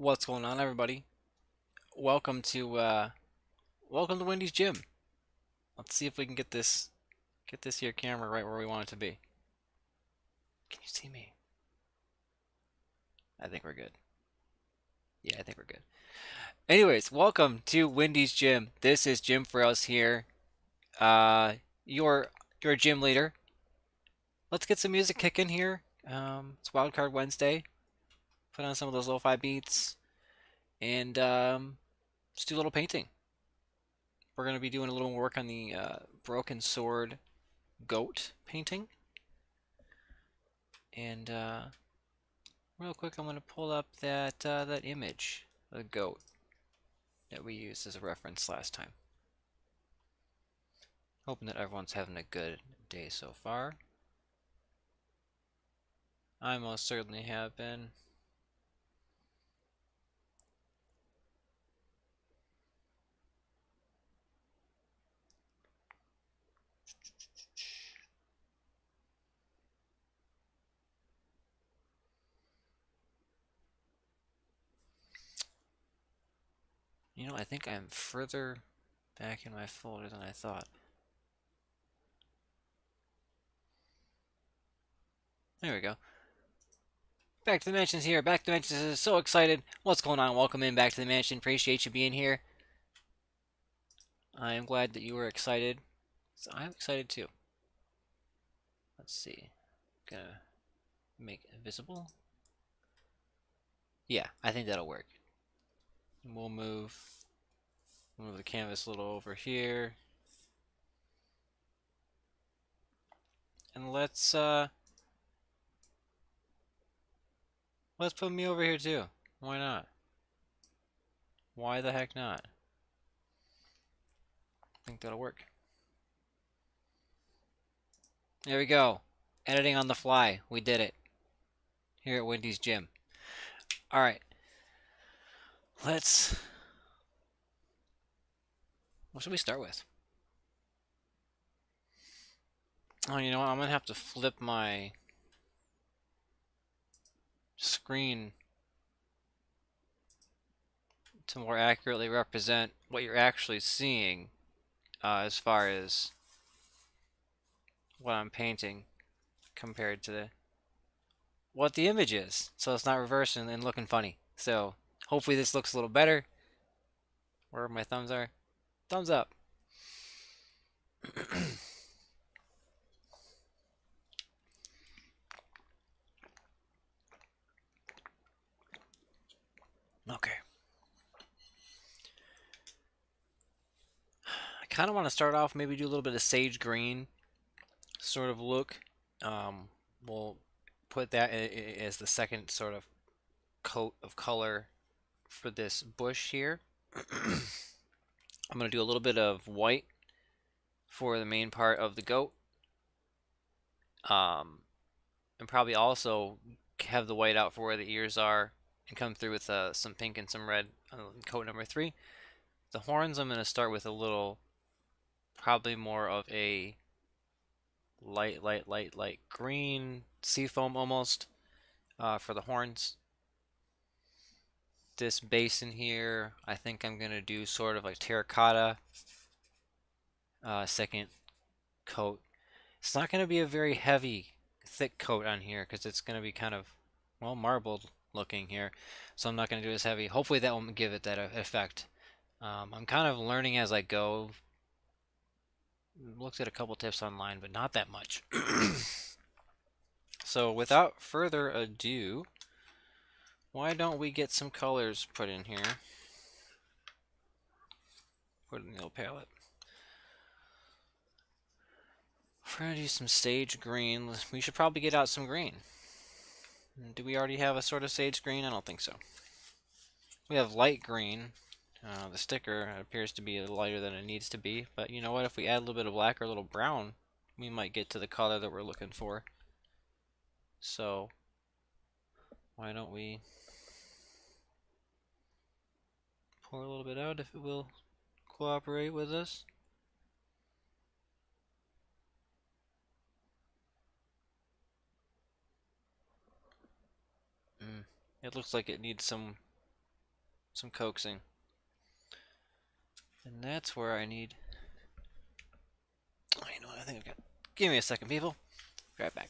What's going on, everybody? Welcome to Wendy's gym. Let's see if we can get this here camera right where we want it to be. Can you see me? I think we're good. Yeah, I think we're good. Anyways, welcome to Wendy's gym. This is Jim Farrell's here. Uh, your your gym leader. Let's get some music kicking here. It's Wildcard Wednesday. Put on some of those lo-fi beats and just do a little painting. We're gonna be doing a little work on the broken sword goat painting. And real quick, I'm going to pull up that image of the goat that we used as a reference last time. Hoping that everyone's having a good day so far. I most certainly have been. You know, I think I'm further back in my folder than I thought. There we go. Back to the mansions here. Back to the mansions. So excited. What's going on? Welcome in back to the mansion. Appreciate you being here. I am glad that you were excited. So I'm excited too. Let's see. Gonna make it visible. Yeah, I think that'll work. We'll move the canvas a little over here. And let's put me over here too. Why not? Why the heck not? I think that'll work. There we go. Editing on the fly. We did it. Here at Wendy's gym. Alright. Let's what should we start with? Oh, you know what? I'm gonna have to flip my screen to more accurately represent what you're actually seeing as far as what I'm painting compared to what the image is. So it's not reversing and looking funny. So hopefully this looks a little better. Where my thumbs are. Thumbs up. Okay. I kind of want to start off, maybe do a little bit of sage green sort of look. We'll put that as the second sort of coat of color for this bush here. I'm going to do a little bit of white for the main part of the goat. And probably also have the white out for where the ears are and come through with some pink and some red on coat number 3. The horns, I'm going to start with a little, probably more of a light green, seafoam almost, for the horns. This basin here, I think I'm going to do sort of like terracotta, second coat. It's not going to be a very heavy, thick coat on here because it's going to be kind of, well, marbled looking here. So I'm not going to do as heavy. Hopefully that will give it that effect. I'm kind of learning as I go. Looked at a couple tips online, but not that much. So without further ado, why don't we get some colors put in here? Put it in the old palette. We're going to do some sage green. We should probably get out some green. Do we already have a sort of sage green? I don't think so. We have light green. The sticker appears to be lighter than it needs to be, but you know what? If we add a little bit of black or a little brown, we might get to the color that we're looking for. So, why don't we pour a little bit out if it will cooperate with us? It looks like it needs some some coaxing. And that's where I need... Oh, you know what? I think I've got... Give me a second, people. Be right back.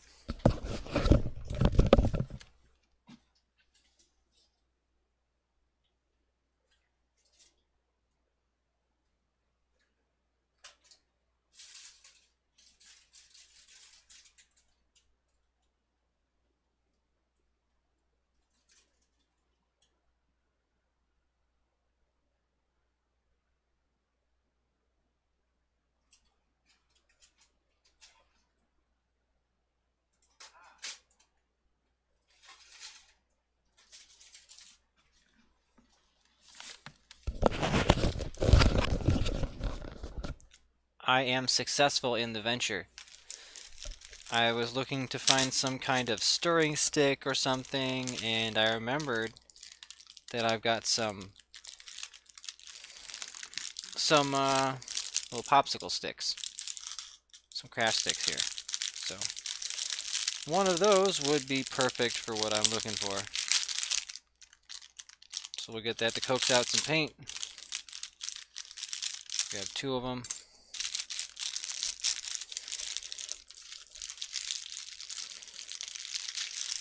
I am successful in the venture. I was looking to find some kind of stirring stick or something, and I remembered that I've got some little popsicle sticks, some craft sticks here. So one of those would be perfect for what I'm looking for. So we'll get that to coax out some paint. We have 2 of them.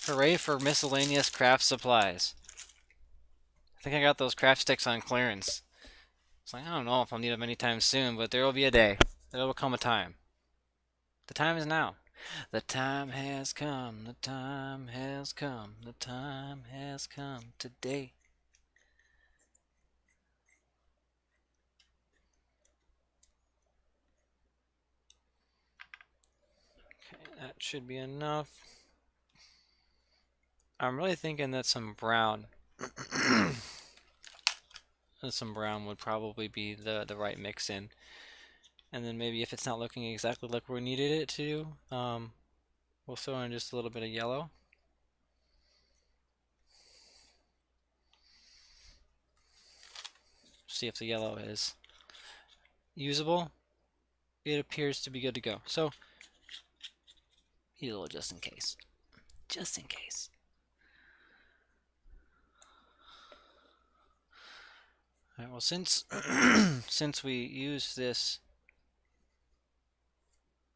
Hooray for miscellaneous craft supplies. I think I got those craft sticks on clearance. It's like, I don't know if I'll need them anytime soon, but there will be a day. There will come a time. The time is now. The time has come. The time has come. The time has come today. Okay, that should be enough. I'm really thinking that some brown would probably be the right mix in. And then maybe if it's not looking exactly like we needed it to, we'll throw in just a little bit of yellow. See if the yellow is usable. It appears to be good to go. So, use a little just in case. Just in case. Alright, well, since since we use this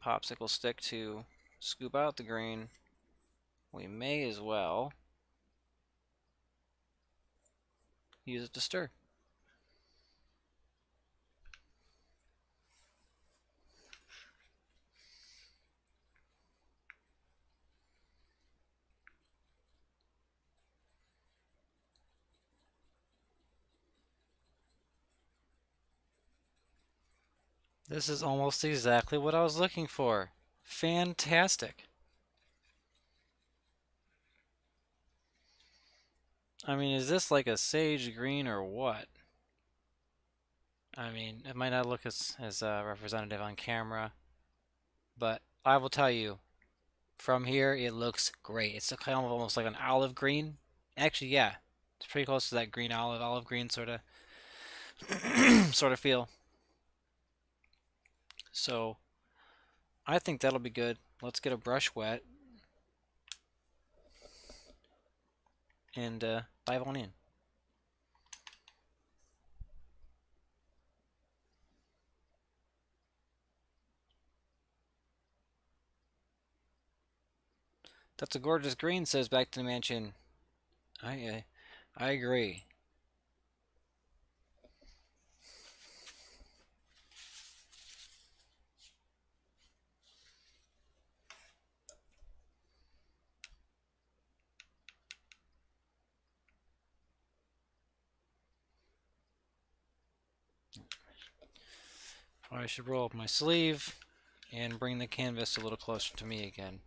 popsicle stick to scoop out the green, we may as well use it to stir. This is almost exactly what I was looking for. Fantastic. I mean, is this like a sage green or what? I mean, it might not look as representative on camera, but I will tell you, from here it looks great. It's kind of almost like an olive green. Actually, yeah, it's pretty close to that green olive green sort of sort of feel. So I think that'll be good. Let's get a brush wet and dive on in. That's a gorgeous green, says Back to the Mansion. I agree. I should roll up my sleeve and bring the canvas a little closer to me again.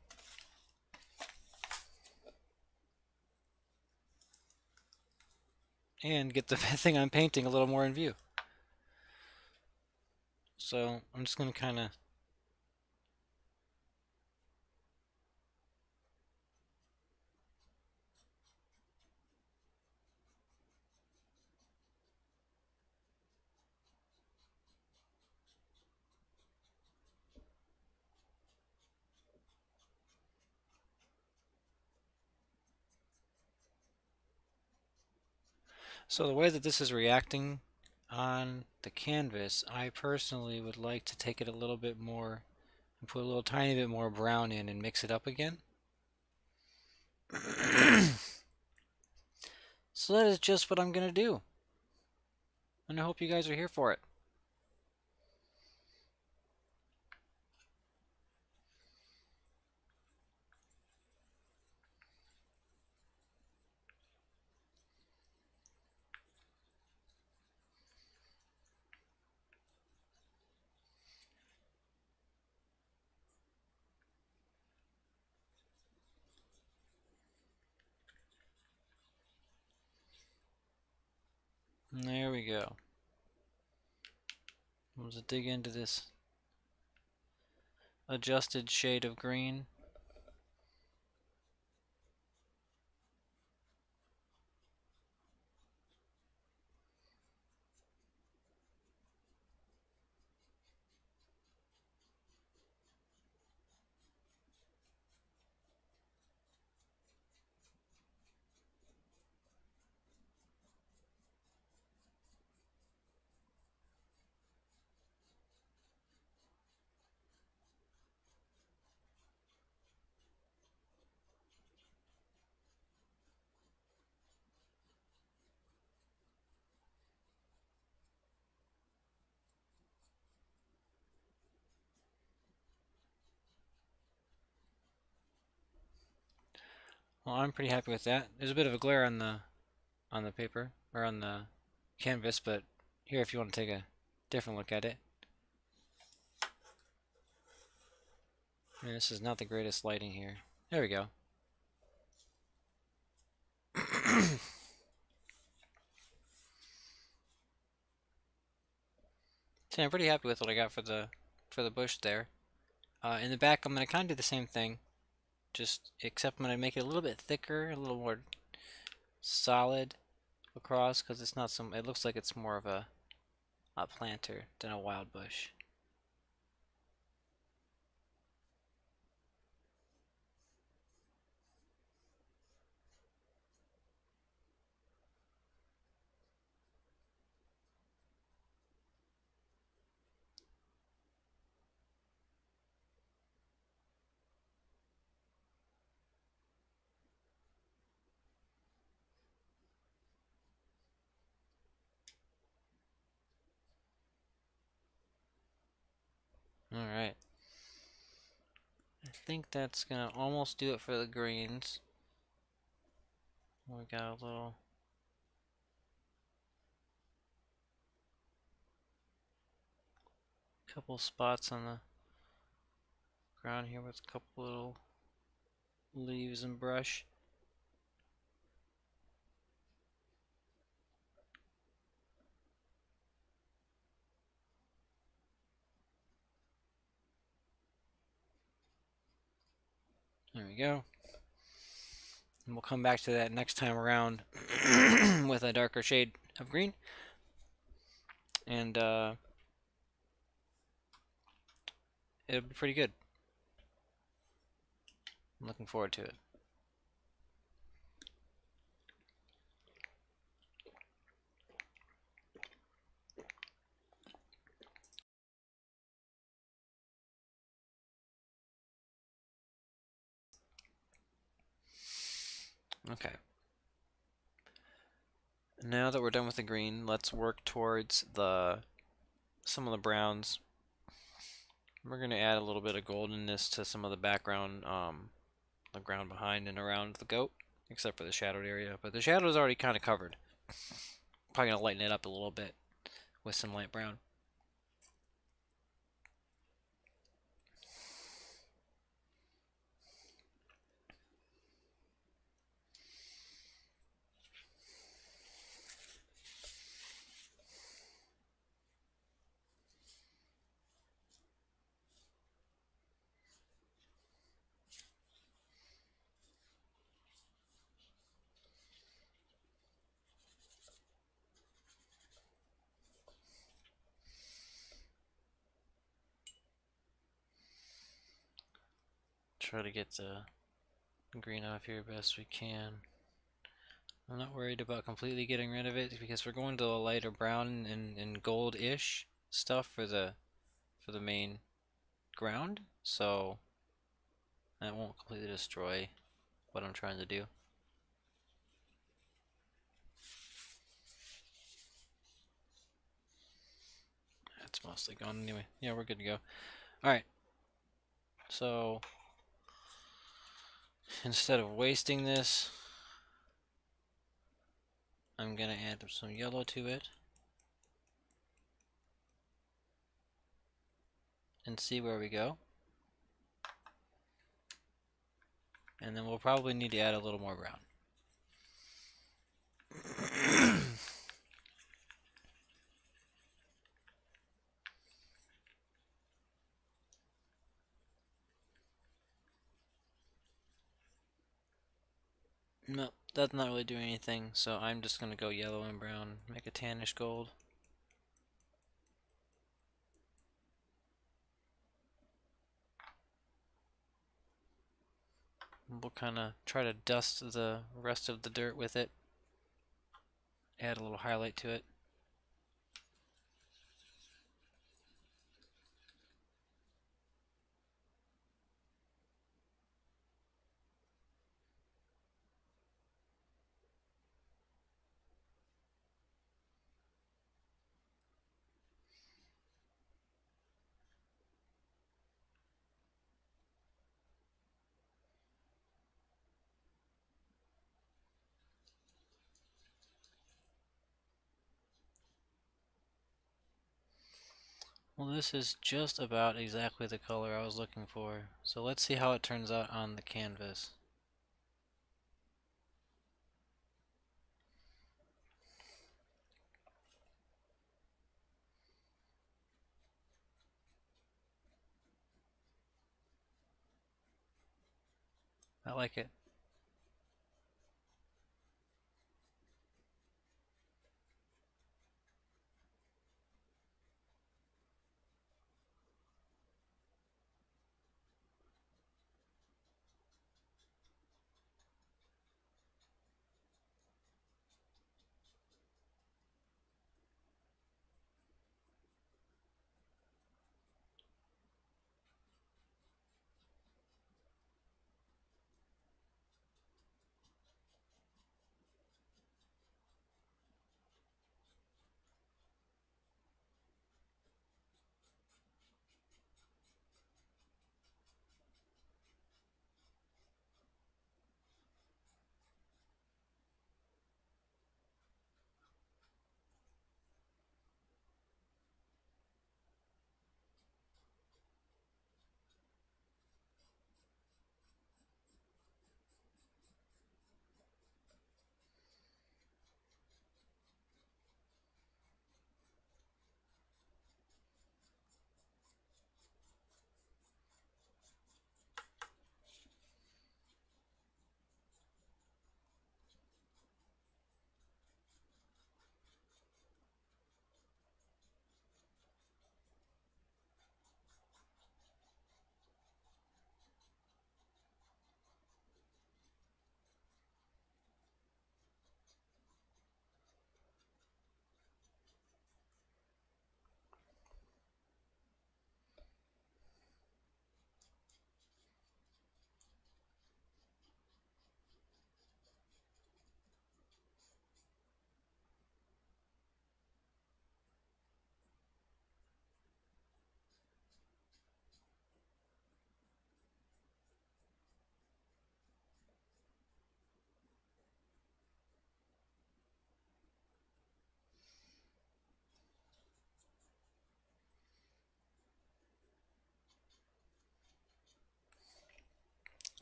And get the thing I'm painting a little more in view. So I'm just going to kind of So the way that this is reacting on the canvas, I personally would like to take it a little bit more and put a little tiny bit more brown in and mix it up again. So that is just what I'm going to do. And I hope you guys are here for it. And there we go. Let's dig into this adjusted shade of green. Well, I'm pretty happy with that. There's a bit of a glare on the paper or on the canvas, but here if you want to take a different look at it. I mean, this is not the greatest lighting here. There we go. So I'm pretty happy with what I got for the bush there. In the back, I'm gonna kind of do the same thing, just except I'm gonna make it a little bit thicker, a little more solid across, because it's not some. It looks like it's more of a planter than a wild bush. All right. I think that's gonna almost do it for the greens. We got a little couple spots on the ground here with a couple little leaves and brush. There we go. And we'll come back to that next time around with a darker shade of green. And it'll be pretty good. I'm looking forward to it. Okay. Now that we're done with the green, let's work towards some of the browns. We're going to add a little bit of goldenness to some of the background, the ground behind and around the goat, except for the shadowed area. But the shadow is already kind of covered. Probably going to lighten it up a little bit with some light brown. Try to get the green off here best we can. I'm not worried about completely getting rid of it because we're going to a lighter brown and gold-ish stuff for the main ground, so that won't completely destroy what I'm trying to do. That's mostly gone anyway. Yeah, we're good to go. Alright, so instead of wasting this, I'm gonna add some yellow to it and see where we go. And then we'll probably need to add a little more brown. No, that's not really doing anything, so I'm just gonna go yellow and brown, make a tannish gold. We'll kind of try to dust the rest of the dirt with it. Add a little highlight to it. Well, this is just about exactly the color I was looking for. So let's see how it turns out on the canvas. I like it.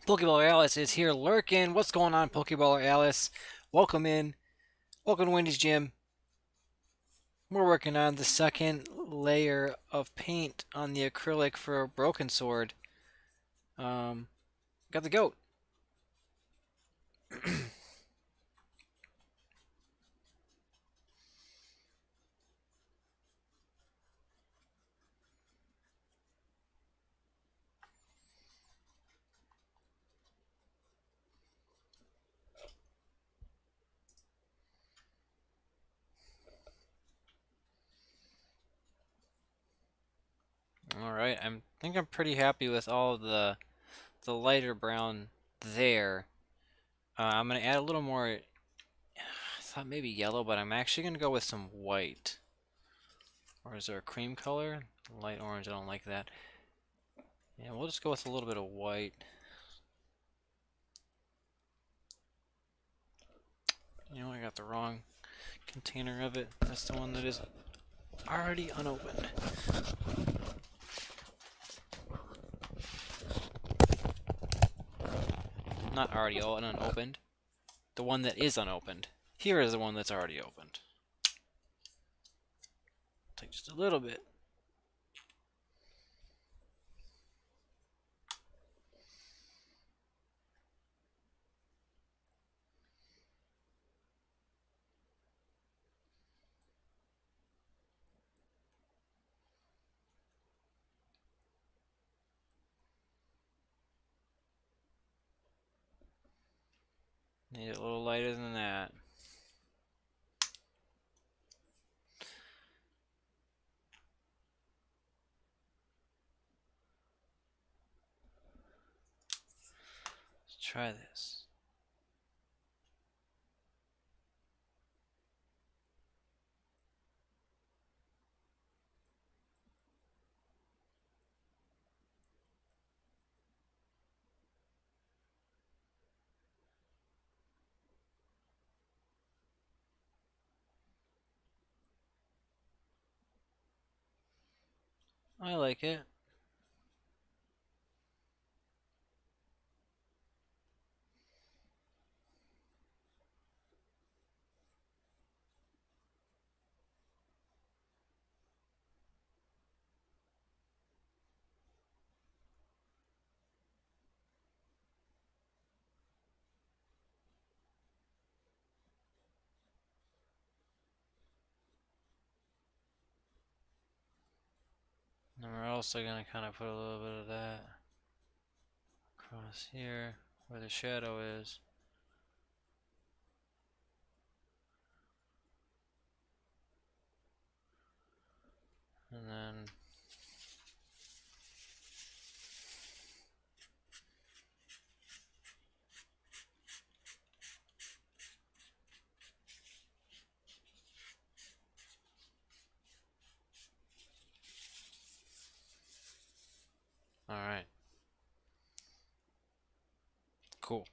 Pokeballer Alice is here lurking. What's going on, Pokeballer Alice? Welcome in. Welcome to Wendy's Gym. We're working on the second layer of paint on the acrylic for a broken sword. Got the goat. Alright, I think I'm pretty happy with all of the lighter brown there. I'm going to add a little more, I thought maybe yellow, but I'm actually going to go with some white. Or is there a cream color? Light orange, I don't like that. Yeah, we'll just go with a little bit of white. You know, I got the wrong container of it. That's the one that is already unopened. Not already unopened. The one that is unopened. Here is the one that's already opened. Take just a little bit. Need it a little lighter than that. Let's try this. I like it. And we're also going to kind of put a little bit of that across here where the shadow is. And then alright. Cool.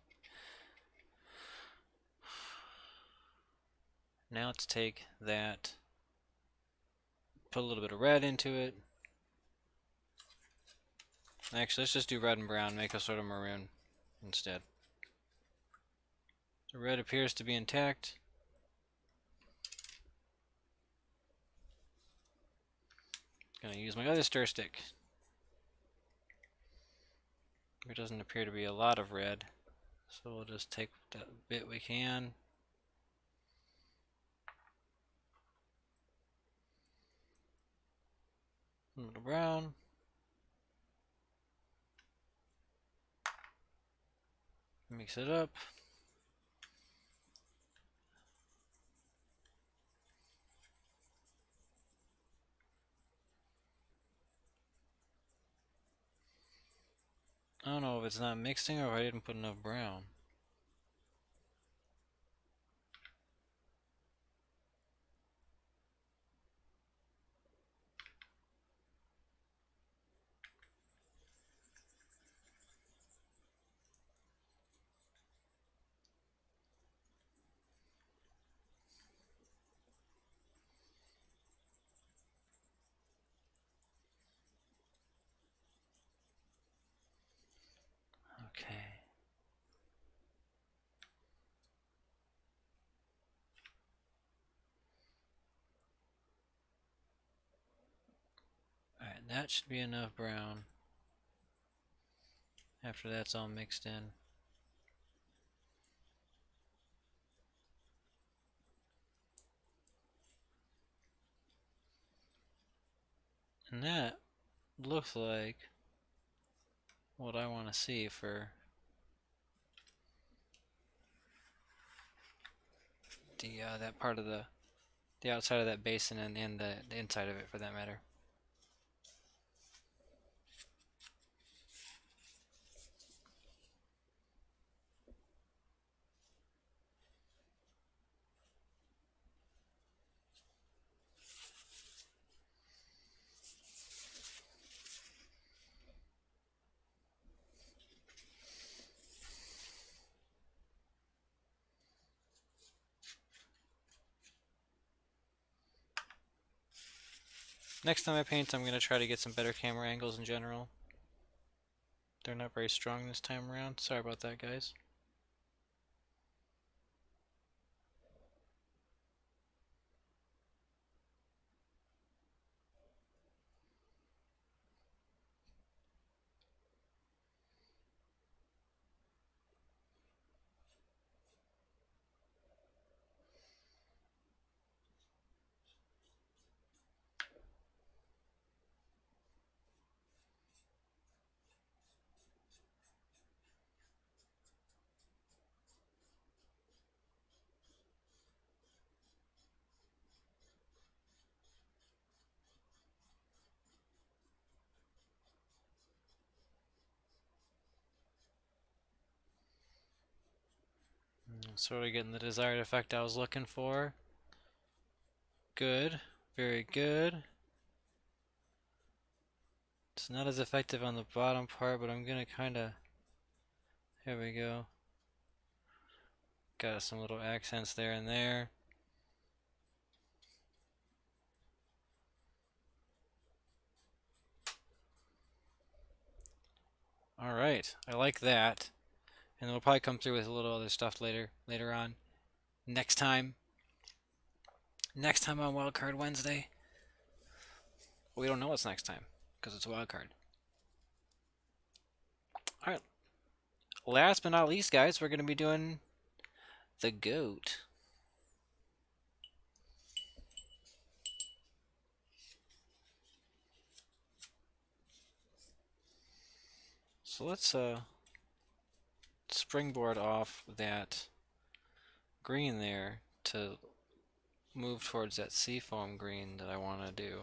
Now let's take that, put a little bit of red into it. Actually, let's just do red and brown, make a sort of maroon instead. The red appears to be intact. Gonna use my other stir stick. There doesn't appear to be a lot of red, so we'll just take that bit we can. A little brown. Mix it up. I don't know if it's not mixing or if I didn't put enough brown. Okay. Alright, that should be enough brown. After that's all mixed in. And that looks like what I want to see for the that part of the outside of that basin and the inside of it for that matter. Next time I paint, I'm going to try to get some better camera angles in general. They're not very strong this time around. Sorry about that, guys. Sort of getting the desired effect I was looking for. Good. Very good. It's not as effective on the bottom part, but I'm gonna kinda... Here we go. Got some little accents there and there. Alright, I like that. And then we'll probably come through with a little other stuff later on. Next time on Wildcard Wednesday. We don't know what's next time, because it's a wildcard. Alright, last but not least, guys, we're going to be doing the goat. So let's springboard off that green there to move towards that seafoam green that I want to do.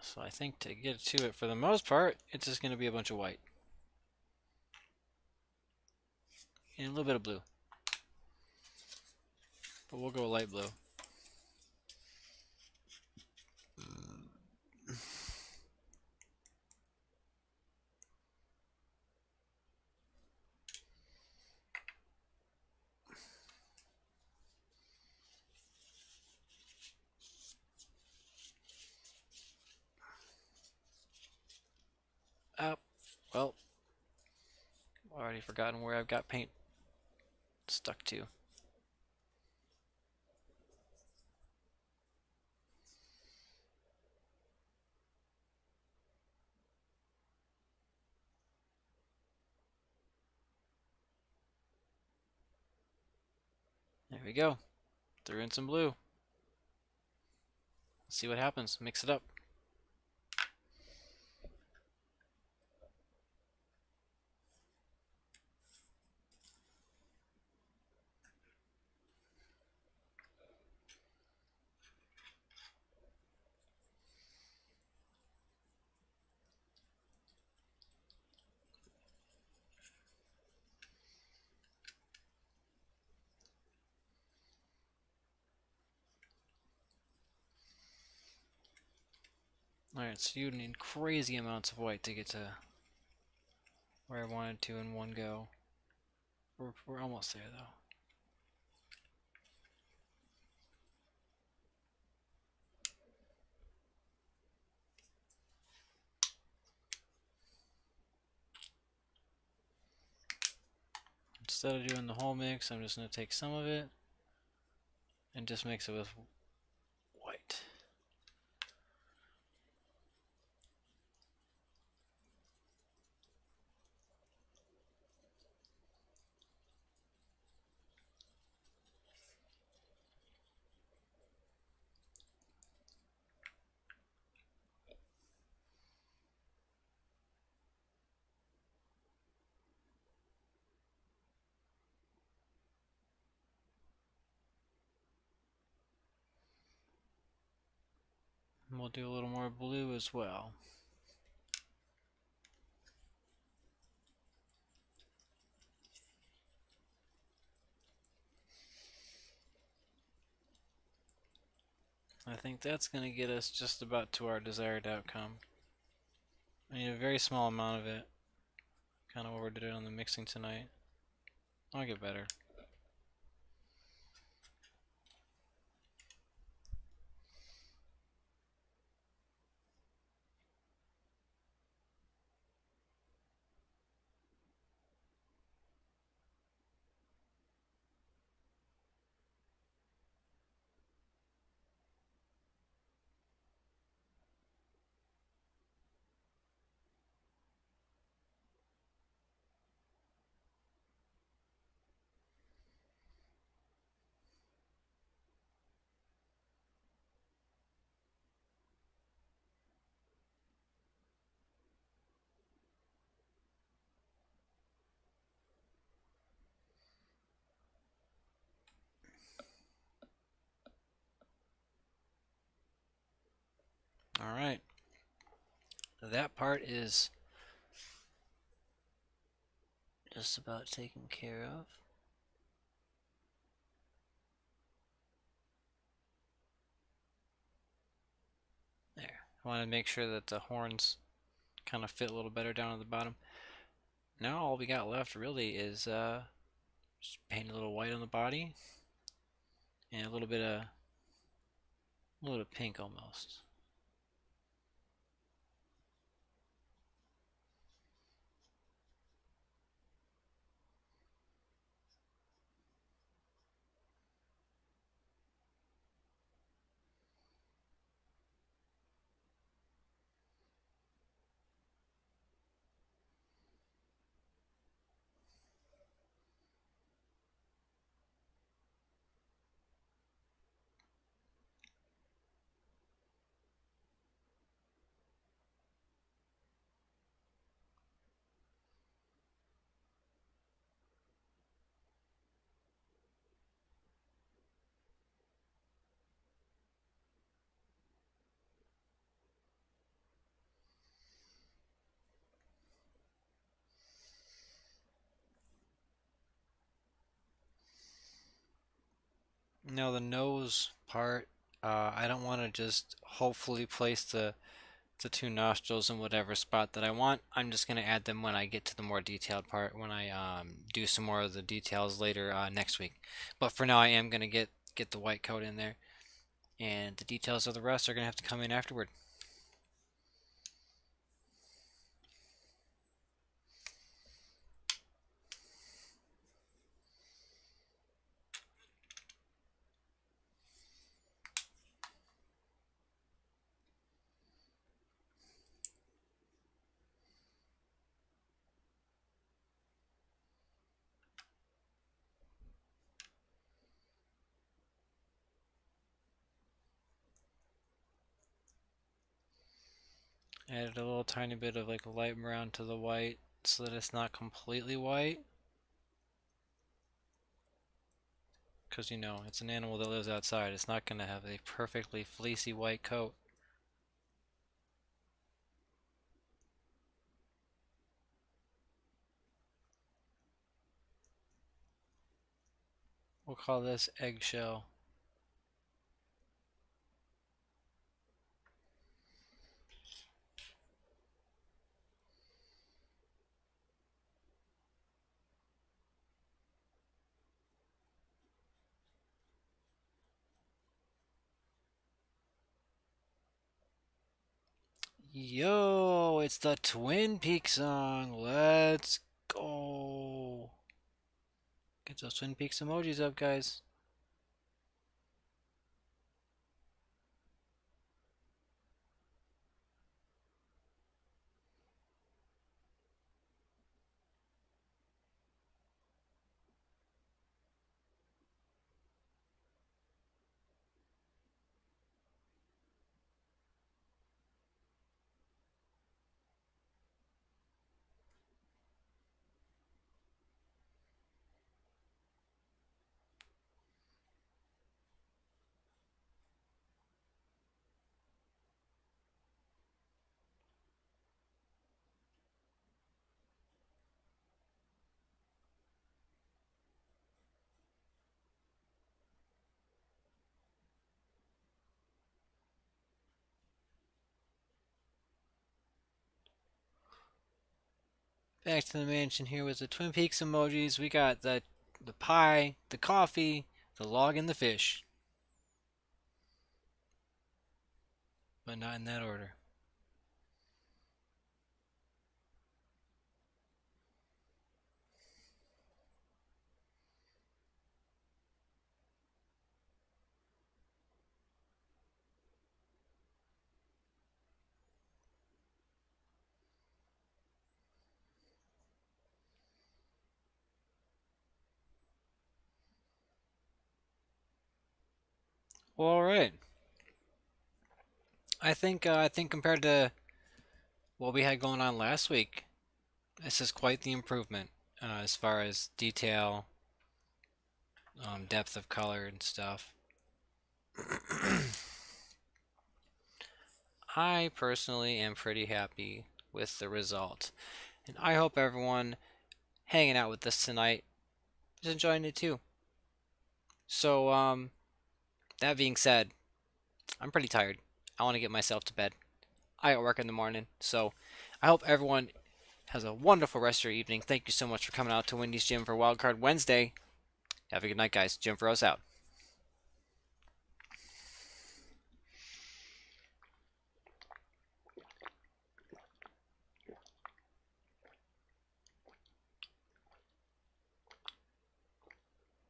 So I think to get to it, for the most part, it's just going to be a bunch of white. And a little bit of blue. But we'll go light blue. Oh, well, already forgotten where I've got paint stuck to. There we go. Threw in some blue. Let's see what happens. Mix it up. Alright, so you need crazy amounts of white to get to where I wanted to in one go. We're almost there, though. Instead of doing the whole mix, I'm just going to take some of it and just mix it with white. And we'll do a little more blue as well. I think that's going to get us just about to our desired outcome. I need a very small amount of it. Kind of overdid it on the mixing tonight. I'll get better. All right. That part is just about taken care of. There. I want to make sure that the horns kind of fit a little better down at the bottom. Now all we got left really is just paint a little white on the body and a little pink almost. Now the nose part, I don't want to just hopefully place the two nostrils in whatever spot that I want. I'm just going to add them when I get to the more detailed part, when I do some more of the details later next week. But for now, I am going to get the white coat in there, and the details of the rest are going to have to come in afterward. Added a little tiny bit of like light brown to the white so that it's not completely white. Because, it's an animal that lives outside. It's not going to have a perfectly fleecy white coat. We'll call this eggshell. Yo, it's the Twin Peaks song. Let's go. Get those Twin Peaks emojis up, guys. Back to the mansion here with the Twin Peaks emojis. We got the the pie, the coffee, the log, and the fish. But not in that order. Well, all right. I think compared to what we had going on last week, this is quite the improvement as far as detail, depth of color, and stuff. I personally am pretty happy with the result, and I hope everyone hanging out with us tonight is enjoying it too. So, that being said, I'm pretty tired. I want to get myself to bed. I got work in the morning, so I hope everyone has a wonderful rest of your evening. Thank you so much for coming out to Wendy's Gym for Wildcard Wednesday. Have a good night, guys. Jim Furrows out.